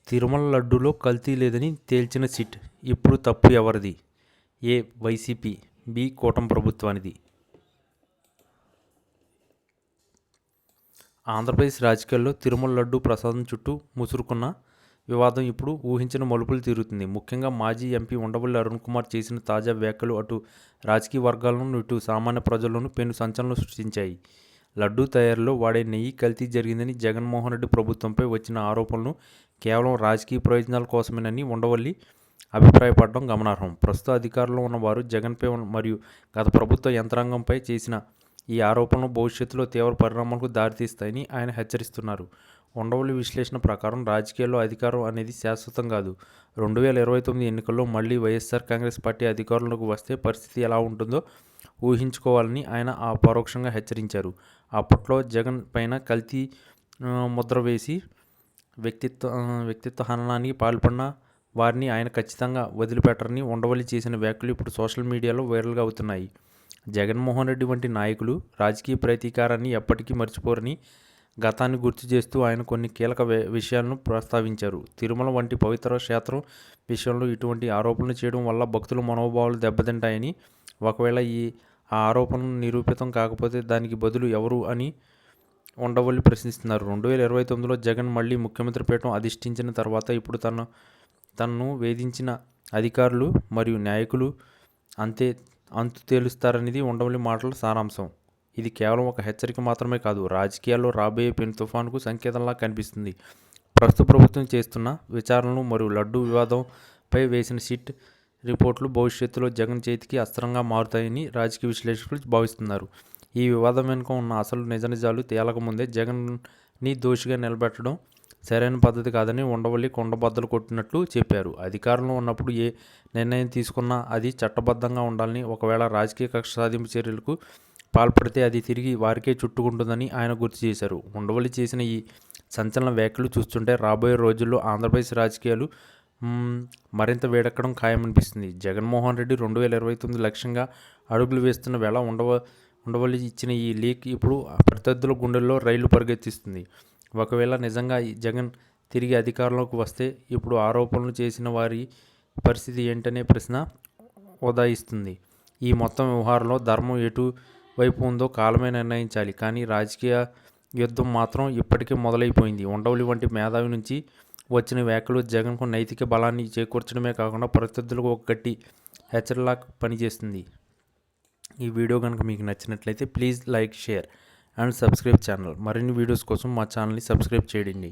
తిరుమల లడ్డూలో కల్తీ లేదని తేల్చిన సిట్, ఇప్పుడు తప్పు ఎవరిది? ఏ. వైసీపీ, బి. కూటమి ప్రభుత్వానిది. ఆంధ్రప్రదేశ్ రాజకీయాల్లో తిరుమల లడ్డూ ప్రసాదం చుట్టూ ముసురుకున్న వివాదం ఇప్పుడు ఊహించిన మలుపులు తిరుగుతుంది. ముఖ్యంగా మాజీ ఎంపీ ఉండవల్లి అరుణ్ కుమార్ చేసిన తాజా వ్యాఖ్యలు అటు రాజకీయ వర్గాలను ఇటు సామాన్య ప్రజల్లోనూ పెను సంచలనం సృష్టించాయి. లడ్డూ తయారీలో వాడే నెయ్యి కల్తీ జరిగిందని జగన్మోహన్ రెడ్డి ప్రభుత్వంపై వచ్చిన ఆరోపణలు కేవలం రాజకీయ ప్రయోజనాల కోసమేనని ఉండవల్లి అభిప్రాయపడడం గమనార్హం. ప్రస్తుత అధికారంలో ఉన్న వారు జగన్పై మరియు గత ప్రభుత్వ యంత్రాంగంపై చేసిన ఈ ఆరోపణలు భవిష్యత్తులో తీవ్ర పరిణామాలకు దారితీస్తాయని ఆయన హెచ్చరిస్తున్నారు. ఉండవల్లి విశ్లేషణ ప్రకారం రాజకీయాల్లో అధికారం అనేది శాశ్వతం కాదు. 2029 ఎన్నికల్లో మళ్లీ వైఎస్ఆర్ కాంగ్రెస్ పార్టీ అధికారంలోకి వస్తే పరిస్థితి ఎలా ఉంటుందో ఊహించుకోవాలని ఆయన పరోక్షంగా హెచ్చరించారు. అప్పట్లో జగన్ పైన కల్తీ ముద్ర వేసి వ్యక్తిత్వ హననానికి పాల్పడిన వారిని ఆయన ఖచ్చితంగా వదిలిపెట్టరని ఉండవల్లి చేసిన వ్యాఖ్యలు ఇప్పుడు సోషల్ మీడియాలో వైరల్గా అవుతున్నాయి. జగన్మోహన్ రెడ్డి వంటి నాయకులు రాజకీయ ప్రతీకారాన్ని ఎప్పటికీ మర్చిపోరని గతాన్ని గుర్తు చేస్తూ ఆయన కొన్ని కీలక విషయాలను ప్రస్తావించారు. తిరుమల వంటి పవిత్ర క్షేత్రం విషయంలో ఇటువంటి ఆరోపణలు చేయడం వల్ల భక్తుల మనోభావాలు దెబ్బతింటాయని, ఒకవేళ ఆ ఆరోపణలు నిరూపితం కాకపోతే దానికి బదులు ఎవరు అని ఉండవల్లి ప్రశ్నిస్తున్నారు. 2029లో జగన్ మళ్లీ ముఖ్యమంత్రి పీఠం అధిష్ఠించిన తర్వాత ఇప్పుడు తనను వేధించిన అధికారులు మరియు నాయకులు అంతు తేలుస్తారనేది ఉండవల్లి మాటల సారాంశం. ఇది కేవలం ఒక హెచ్చరిక మాత్రమే కాదు, రాజకీయాల్లో రాబోయే పెను తుఫానుకు సంకేతంలా కనిపిస్తుంది. ప్రస్తుత ప్రభుత్వం చేస్తున్న విచారణలు మరియు లడ్డూ వివాదంపై వేసిన సిట్ రిపోర్టులు భవిష్యత్తులో జగన్ చేతికి అస్త్రంగా మారుతాయని రాజకీయ విశ్లేషకులు భావిస్తున్నారు. ఈ వివాదం వెనుక ఉన్న అసలు నిజాలు తేలకముందే జగన్ని దోషిగా నిలబెట్టడం సరైన పద్ధతి కాదని ఉండవల్లి కొండబద్దలు కొట్టినట్లు చెప్పారు. అధికారంలో ఉన్నప్పుడు ఏ నిర్ణయం తీసుకున్నా అది చట్టబద్ధంగా ఉండాలని, ఒకవేళ రాజకీయ కక్ష సాధింపు చర్యలకు పాల్పడితే అది తిరిగి వారికే చుట్టుకుంటుందని ఆయన గుర్తు చేశారు. ఉండవల్లి చేసిన ఈ సంచలన వ్యాఖ్యలు చూస్తుంటే రాబోయే రోజుల్లో ఆంధ్రప్రదేశ్ రాజకీయాలు మరింత వేడెక్కడం ఖాయమనిపిస్తుంది. జగన్మోహన్ రెడ్డి 2029 లక్ష్యంగా అడుగులు వేస్తున్న వేళ ఉండవల్లి ఇచ్చిన ఈ లీక్ ఇప్పుడు ప్రత్యర్థుల గుండెల్లో రైళ్లు పరిగెత్తిస్తుంది. ఒకవేళ నిజంగా జగన్ తిరిగి అధికారంలోకి వస్తే ఇప్పుడు ఆరోపణలు చేసిన వారి పరిస్థితి ఏంటనే ప్రశ్న ఉదయిస్తుంది. ఈ మొత్తం వ్యవహారంలో ధర్మం ఎటు వైపు ఉందో కాలమే నిర్ణయించాలి. కానీ రాజకీయ యుద్ధం మాత్రం ఇప్పటికే మొదలైపోయింది. ఉండవల్లి వంటి మేధావి నుంచి వచ్చిన వ్యాఖ్యలు జగన్కు నైతిక బలాన్ని చేకూర్చడమే కాకుండా ప్రత్యర్థులకు ఒక గట్టి హెచ్చరికలా పనిచేస్తుంది. ఈ వీడియో కనుక మీకు నచ్చినట్లయితే please like, share and subscribe channel. మరిన్ని వీడియోస్ కోసం మా ఛానల్ని సబ్స్క్రైబ్ చేయండి.